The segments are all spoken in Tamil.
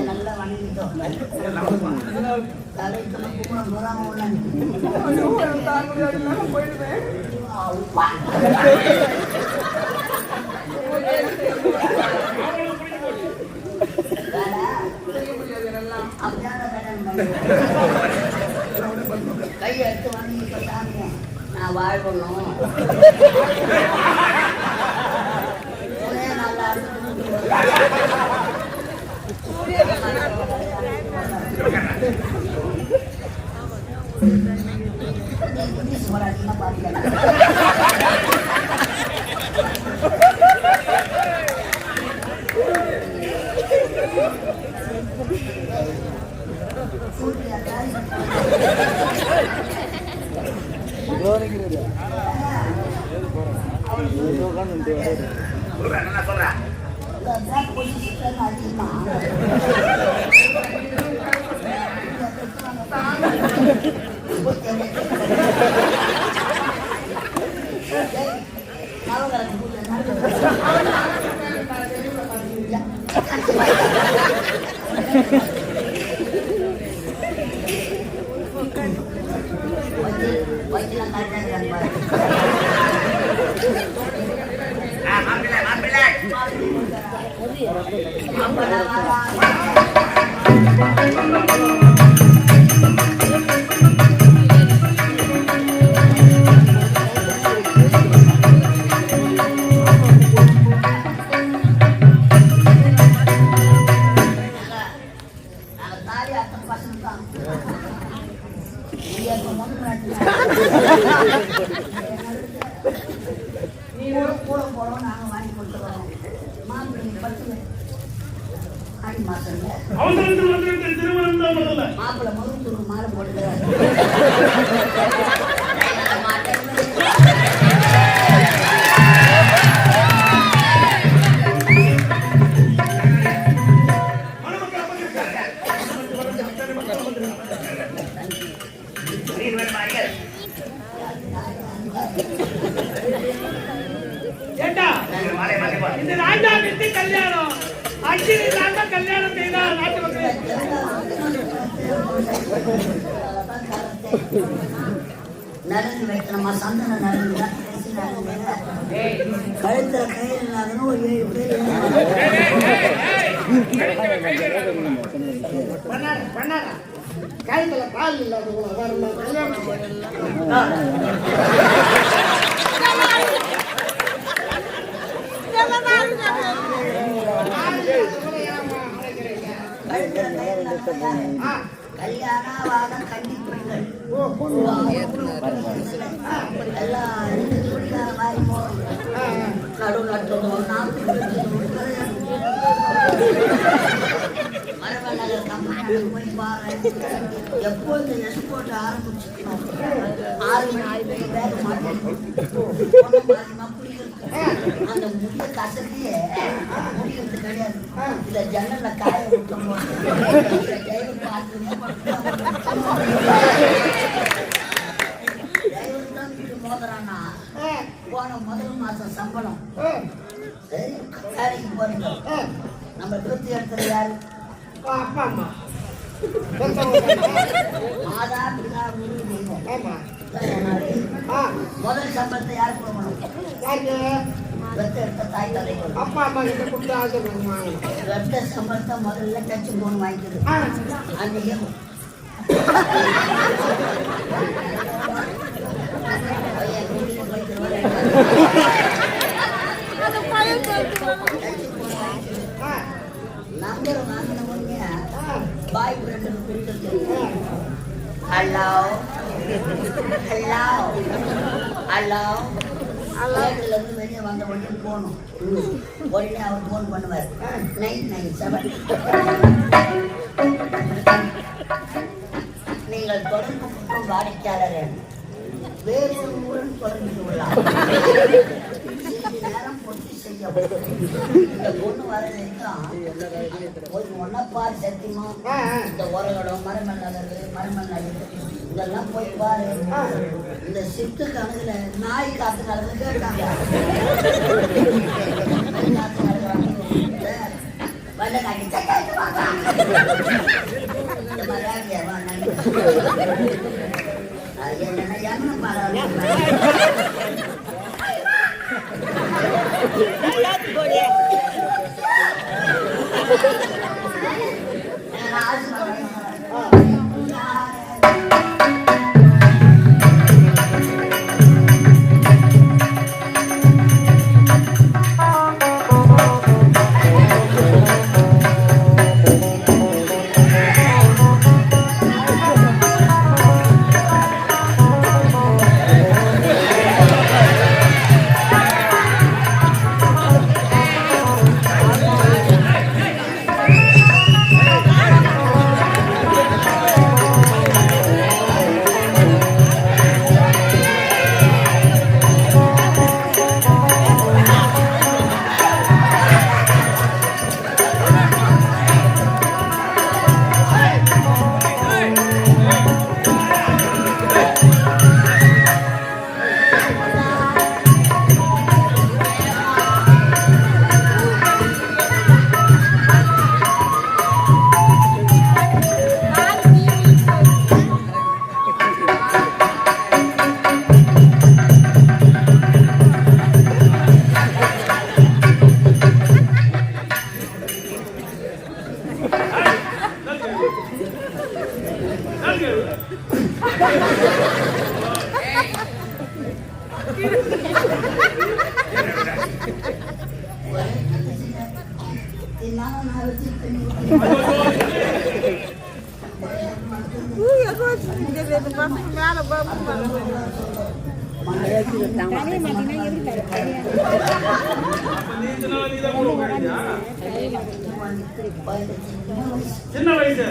நல்லா வணங்கிட்டோம் கையை எடுத்து வாங்கி சாமி நான் வாழ்வணும் நல்லா மாப்பிள்ள மருத்துவ மாலை போட்டுக்கிறார் இந்த ராஜாவிற்கு கல்யாணம் அக்கினி தாண்டா கல்யாணம் செய்தா நாட்டு மக்கள் நடந்து வைக்கணுமா சந்தன நடந்து கழுத்துல கயிறு இல்லாதன்னு ஒரு 7 பேர் கழுத்துல கால் இல்லாத கல்யாணவாத கண்டிப்பெண்கள் எல்லாம் நடு நட்டணும் மரவநகர் கம்பெனி போய் பாரு எப்போது எக்ஸ்போர்ட் ஆரம்பிச்சிருக்கோம் 6 மணி வேக மாட்டேன் அந்த முடிய கசதியே முடிக்கிறது கிடையாது இல்ல ஜன்னல்ல காய விட்டோம் மோதுறானா போன முதல் மாசம் சம்பளம் சரி வேலைக்கு போறீங்க நம்ம திருப்தி எடுத்தது யாரு அப்பா அம்மா மாதா பிதா முதல் சம்பளத்தை யாரு போகணும் எடுத்த தாய் தலை அப்பா அம்மா கிட்ட கொடுத்து ஆசைப்படுவாங்க ரத்த சம்பளத்தை முதல்ல டச்சு போன் வாங்கிக்குது அன்னைக்கு அது பழைய நம்பரை வாங்கின உடனே பாய் ஃப்ரெண்டுக்கு பிடிக்க தெரியும். ஹலோ ஹலோ ஹலோ வீட்டுல இருந்து வெளியே வந்த உடனே போகணும். உடனே அவர் ஃபோன் பண்ணுவார் 997. நீங்கள் தொடர்பு கொள்ளும் வாடிக்கையாளர் வேறு ஒரு ஊரில் தொடர்பு கொள்ளலாம். சிறிது நேரம் பொறுத்து செய்ய இந்த பொண்ணு வர வரைக்கும் ஒரு ஒன்னப்பார் சத்தியமா இந்த உரகடம் மரமன் நகர் இதெல்லாம் போய் பாரு. இந்த சித்து கணக்குல நாய் காத்து கலந்து கேட்டாங்க. சின்ன வயசு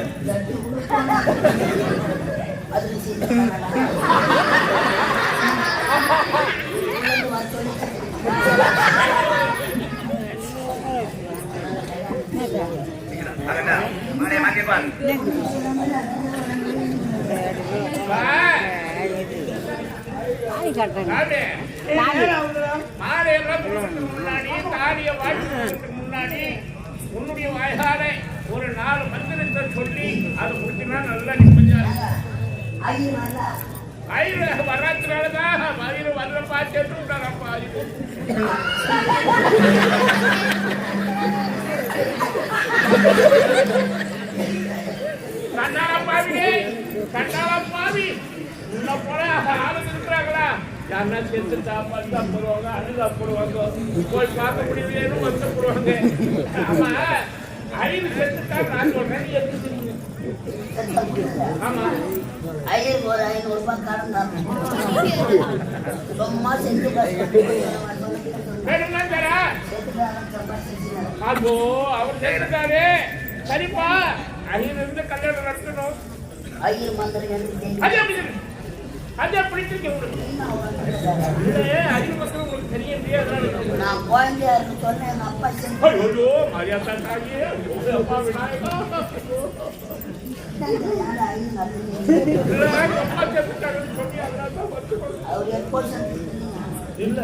முன்னாடி உன்னுடைய வாய்கால ஒரு 4 மந்திரத்தை சொல்லி அதை முடிச்சுனா நல்லா நிம்மதியா ஐயர் வர்றதுனாலதான் வயிறு வர்ற பார்த்துட்டு விட்டாரப்பா. கண்டாளப்பாவி உள்ள போல ஆளுங்க இருக்கிறாங்களா? யாருன்னா செத்து சாப்பாடு சாப்பிடுவாங்க, அணு சாப்பிடுவாங்க, போய் பார்க்க முடியலன்னு வருத்தப்படுவாங்க. ஆமா, அறிவு செத்துட்டா நான் சொல்றேன். ஆமா, ஐயர் ஒரு 500 ரூபாய் கடன் சும்மா செஞ்சு அப்போ அவர் செத்துட்டாரு. சரிப்பா, ஐயர் இருந்து கல்யாணம் நடத்தணும். ஐயர் மந்திரம் நான் குழந்தையா இருக்கு சொன்னேன். எங்க அப்பா அவர் எப்போ இல்ல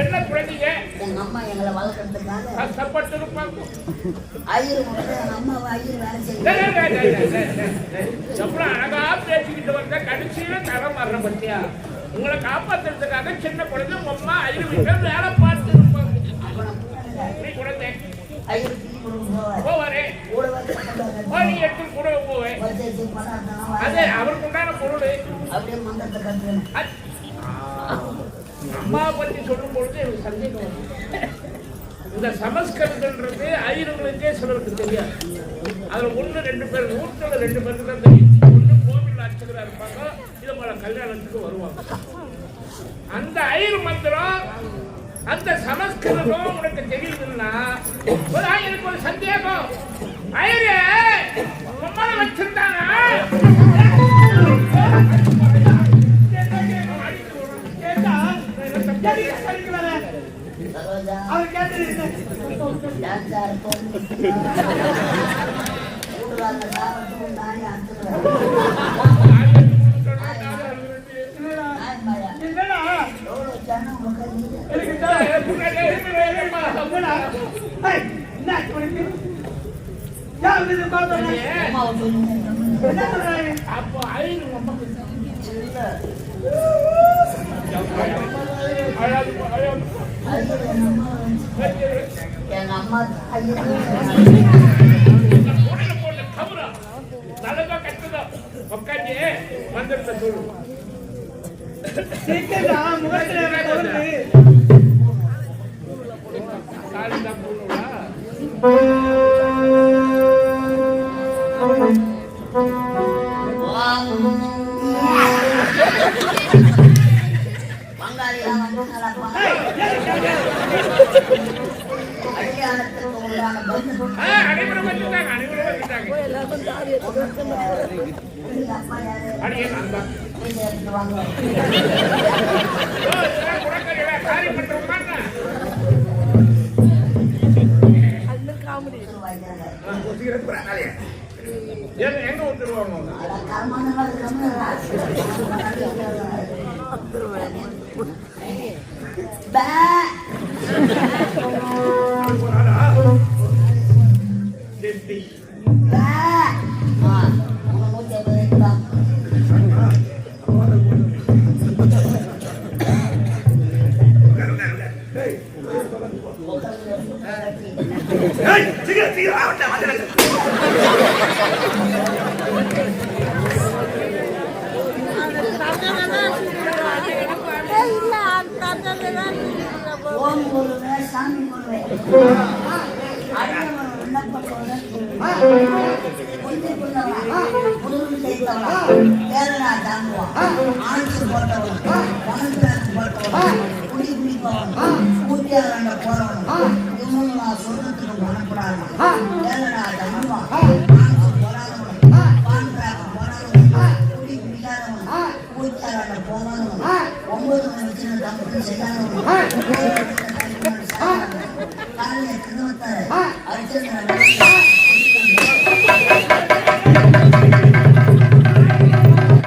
என்ன குழந்தைங்க எங்க அம்மா எங்களை வளர்க்கறதுக்காக கஷ்டப்பட்டு ஐயர் எங்க அம்மா ஐயர் வேலை செய்ய அழகா பேசிக்கிட்டு வந்த கடைசியில தரம் வர்ற பத்தியா உங்களை காப்பாத்துறதுக்காக சின்ன குழந்தை உங்க அம்மா ஐயர் வீட்டுல வேலை பார்த்து இருப்பாங்க. நீ குழந்தை ஐயர் போவாரே நீ எடுத்து கூட போவேன். அதே அவருக்கு உண்டான பொருள் அப்படியே மந்திரத்தை கட்டுறேன். அம்மா பத்தி சொல்லும் பொழுது எனக்கு சந்தேகம் இந்த சமஸ்கிருதம்ன்றது ஐயர்களுக்கே சிலருக்கு தெரியாது. அதுல 1-2 பேர் 100-2 பேருக்கு தான் தெரியும். ஒண்ணு கோவில் அர்ச்சகரா இருப்பாங்க, இது போல கல்யாணத்துக்கு வருவாங்க. அந்த ஐயர் மந்திரம் அந்த சமஸ்கிருதம் உனக்கு தெரியுதுன்னா எனக்கு ஒரு சந்தேகம். ஐயரே உம்மனை வச்சிருந்தாங்க அவர் கேட்டு அப்போ எங்க அம்மா நல்லதா கட்டுதா உட்காந்து மந்திரத்தை சொல்லு. காலிதான் போடுவா பங்காளியா அனைவரும் வந்துட்டாங்க. எங்க ஒத்துருவாங்க சாமி கேரளா தாங்குவான், ஆட்சி போட்டவன், பணத்திற்கு போட்டவன், குடி குடிப்பவன், கூட்டியாளண்ட போறவன், இவங்க நான் சொல்றதுக்கு மனப்படாது. கேரளா தாங்குவான், ஆட்சி போடாதவன், பான்றாக்கு போடாதவன், குடி குடிக்காதவன், கூட்டியாளண்ட போகாதவன், 9 மணி வச்சு தம்பி செய்யாதவன், காலையில் திருவத்தாறு அர்ச்சனை